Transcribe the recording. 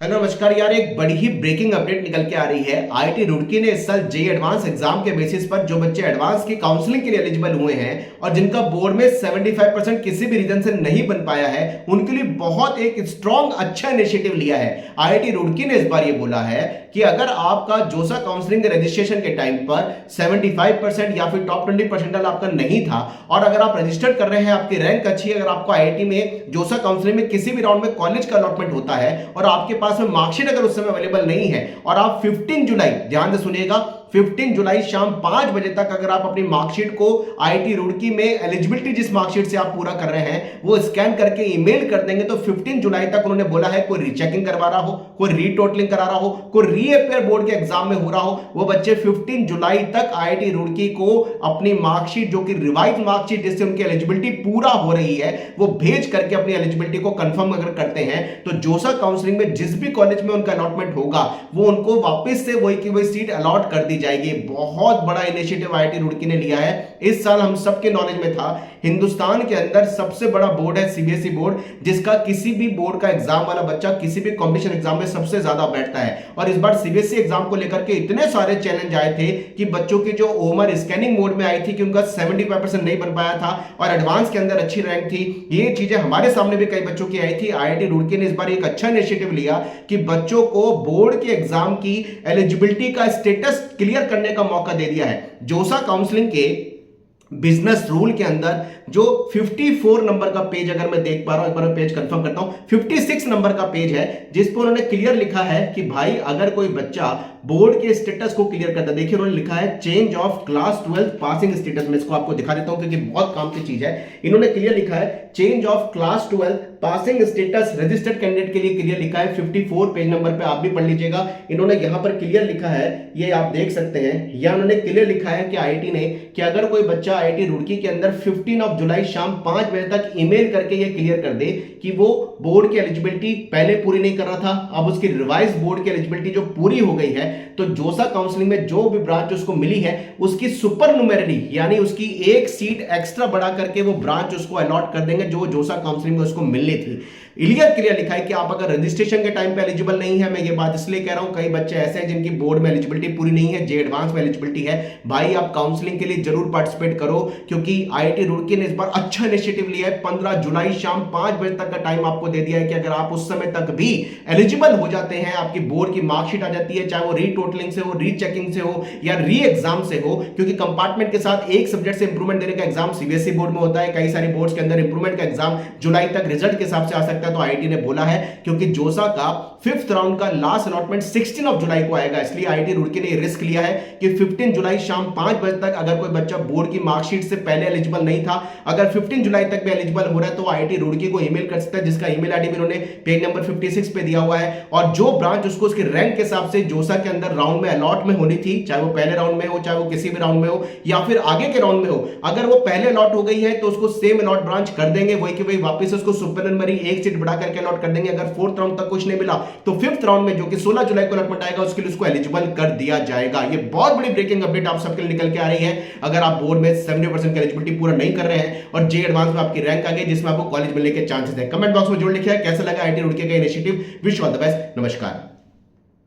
Hello नमस्कार यार, एक बड़ी ही ब्रेकिंग अपडेट निकल के आ रही है। आईआईटी रुड़की ने इस साल जेईई एडवांस एग्जाम के बेसिस पर जो बच्चे एडवांस की काउंसलिंग के लिए एलिजिबल हुए हैं और जिनका बोर्ड में 75% किसी भी रीजन से नहीं बन पाया है, उनके लिए बहुत एक स्ट्रॉन्ग अच्छा इनिशिएटिव लिया है। आईआईटी रुड़की ने इस बार ये बोला है कि अगर आपका जोसा काउंसलिंग रजिस्ट्रेशन के टाइम पर 75% या फिर टॉप 20 परसेंटाइल आपका नहीं था और अगर आप रजिस्टर कर रहे हैं, आपकी रैंक अच्छी है, अगर आपको आईआईटी में जोसा काउंसलिंग में किसी भी राउंड में कॉलेज का अलॉटमेंट होता है और आपके पास में मार्कशीट अगर उस समय अवेलेबल नहीं है और आप 15 जुलाई, ध्यान से सुनिएगा, 15 जुलाई शाम 5 बजे तक अगर आप अपनी मार्कशीट को आईआईटी रुड़की में एलिजिबिलिटी जिस मार्कशीट से आप पूरा कर रहे हैं वो स्कैन करके ईमेल कर देंगे तो 15 जुलाई तक उन्होंने बोला है कोई रीचेकिंग करवा रहा हो, कोई रीटोटलिंग करा रहा हो, कोई रीअपेयर बोर्ड के एग्जाम में हो रहा हो, वो बच्चे 15 जुलाई तक आईआईटी रुड़की को अपनी मार्कशीट जो कि रिवाइज मार्कशीट जिससे उनकी एलिजिबिलिटी पूरा हो रही है वो भेज करके अपनी एलिजिबिलिटी को कंफर्म अगर करते हैं तो जोसा काउंसलिंग में जिस भी कॉलेज में उनका अलॉटमेंट होगा वो उनको वापस से वही की वही सीट अलॉट कर दी जाएगी। बहुत बड़ा इनिशिएटिव आईआईटी रुड़की ने लिया है। इस साल हम सबके नॉलेज में था हिंदुस्तान के अंदर सबसे बड़ा बोर्ड है सीबीएसई बोर्ड, जिसका किसी भी बोर्ड का एग्जाम वाला बच्चा किसी भी कॉम्पिटिशन एग्जाम में सबसे ज्यादा बैठता है। और इस बार सीबीएसई एग्जाम को लेकर के इतने सारे चैलेंज आए थे कि बच्चों की जो ओमर स्कैनिंग मोड में आई थी कि उनका 75% नहीं बन पाया था और एडवांस के अंदर अच्छी रैंक थी। ये चीजें हमारे सामने भी कई बच्चों की आई थी। आईआईटी रुड़की ने इस बार एक अच्छा इनिशिएटिव लिया कि बच्चों को बोर्ड के एग्जाम की एलिजिबिलिटी का स्टेटस क्लियर करने का मौका दे दिया है। जोसा काउंसलिंग के बिजनेस रूल के अंदर जो 54 नंबर का पेज अगर मैं देख पा रहा हूं, एक बार मैं पेज कंफर्म करता हूं, 56 नंबर का पेज है जिस पर उन्होंने क्लियर लिखा है कि भाई अगर कोई बच्चा बोर्ड के स्टेटस को क्लियर करता है, देखिए उन्होंने लिखा है change of class 12 passing status. में इसको आपको दिखा देता हूं क्योंकि बहुत काम की चीज है। इन्होंने क्लियर लिखा है change of class 12 passing status registered candidate के लिए क्लियर लिखा है 54 पेज नंबर पे, आप भी पढ़ लीजिएगा। इन्होंने यहां पर क्लियर लिखा है, ये आप देख सकते हैं, या उन्होंने क्लियर लिखा है कि आईआईटी ने कि अगर कोई बच्चा आईआईटी रुड़की के अंदर 15 जुलाई शाम 5 बजे तक ईमेल करके ये क्लियर कर दे कि वो बोर्ड की एलिजिबिलिटी पहले पूरी नहीं कर रहा था, अब उसकी रिवाइज बोर्ड की एलिजिबिलिटी जो पूरी हो गई है, तो जोसा काउंसलिंग में जो भी ब्रांच उसको मिली है उसकी सुपर न्यूमेरली यानी उसकी एक सीट एक्स्ट्रा बढ़ा करके वो ब्रांच उसको अलॉट कर देंगे जो जोसा काउंसलिंग में उसको मिलनी थी। क्लियर लिखा है कि आप अगर रजिस्ट्रेशन के टाइम पे एलिजिबल नहीं है, मैं ये बात इसलिए कह रहा हूं कई बच्चे ऐसे हैं जिनकी बोर्ड में एलिजिबिलिटी पूरी नहीं है, जे एडवांस में एलिजिबिलिटी है, भाई आप काउंसलिंग के लिए जरूर पार्टिसिपेट करो क्योंकि आईआईटी रुड़की ने इस बार अच्छा इनिशिएटिव लिया है। 15 जुलाई शाम 5 बजे तक का टाइम आपको दे दिया है कि अगर आप उस समय तक भी एलिजिबल हो जाते हैं, आपकी बोर्ड की मार्कशीट आ जाती है, चाहे वो रीटोटलिंग से हो, रीचेकिंग से हो या री एग्जाम से हो, क्योंकि कंपार्टमेंट के साथ एक सब्जेक्ट से इंप्रूवमेंट देने का एग्जाम सीबीएसई बोर्ड में होता है, कई सारे बोर्ड्स के अंदर इंप्रूवमेंट का एग्जाम जुलाई तक रिजल्ट के हिसाब से आ सकता है। तो आईआईटी ने बोला है क्योंकि जोसा का 5th राउंड का लास्ट अलॉटमेंट 16 जुलाई को आएगा, इसलिए आईआईटी रुड़की ने रिस्क लिया है कि 15 जुलाई शाम 5 बजे तक अगर कोई बच्चा बोर्ड की मार्कशीट से पहले एलिजिबल नहीं था, अगर 15 जुलाई तक भी एलिजिबल हो रहा है तो आईआईटी रुड़की को ईमेल कर सकता है, जिसका ईमेल आईडी भी उन्होंने पेज नंबर 56 पे दिया हुआ है। और जो ब्रांच उसको उसके रैंक के हिसाब से जोसा के अंदर राउंड में अलॉट में होनी थी, चाहे वो पहले राउंड में हो, चाहे वो किसी भी राउंड में हो या फिर आगे के राउंड में हो, अगर वो पहले अलॉट हो गई है तो उसको सेम अलॉट ब्रांच कर देंगे, वही कि वही वापस उसको सुपर नंबरी एक सीट बढ़ा करके अलॉट कर देंगे। अगर 4th राउंड तक कुछ नहीं मिला तो 5th राउंड में जो कि 16 जुलाई को अलॉटमेंट आएगा उसके लिए उसको एलिजिबल कर दिया जाएगा। ये बहुत बड़ी ब्रेकिंग अपडेट आप सबके लिए निकल के आ रही है। अगर आप बोर्ड में 70% की एलिजिबिलिटी पूरा नहीं कर रहे हैं और जे एडवांस में आपकी रैंक आ गई जिसमें आपको कॉलेज मिलने के चांसेस है, कमेंट बॉक्स में जोड़ लिखिए कैसा लगा आईआईटी रुड़की का initiative. Wish all the best, नमस्कार।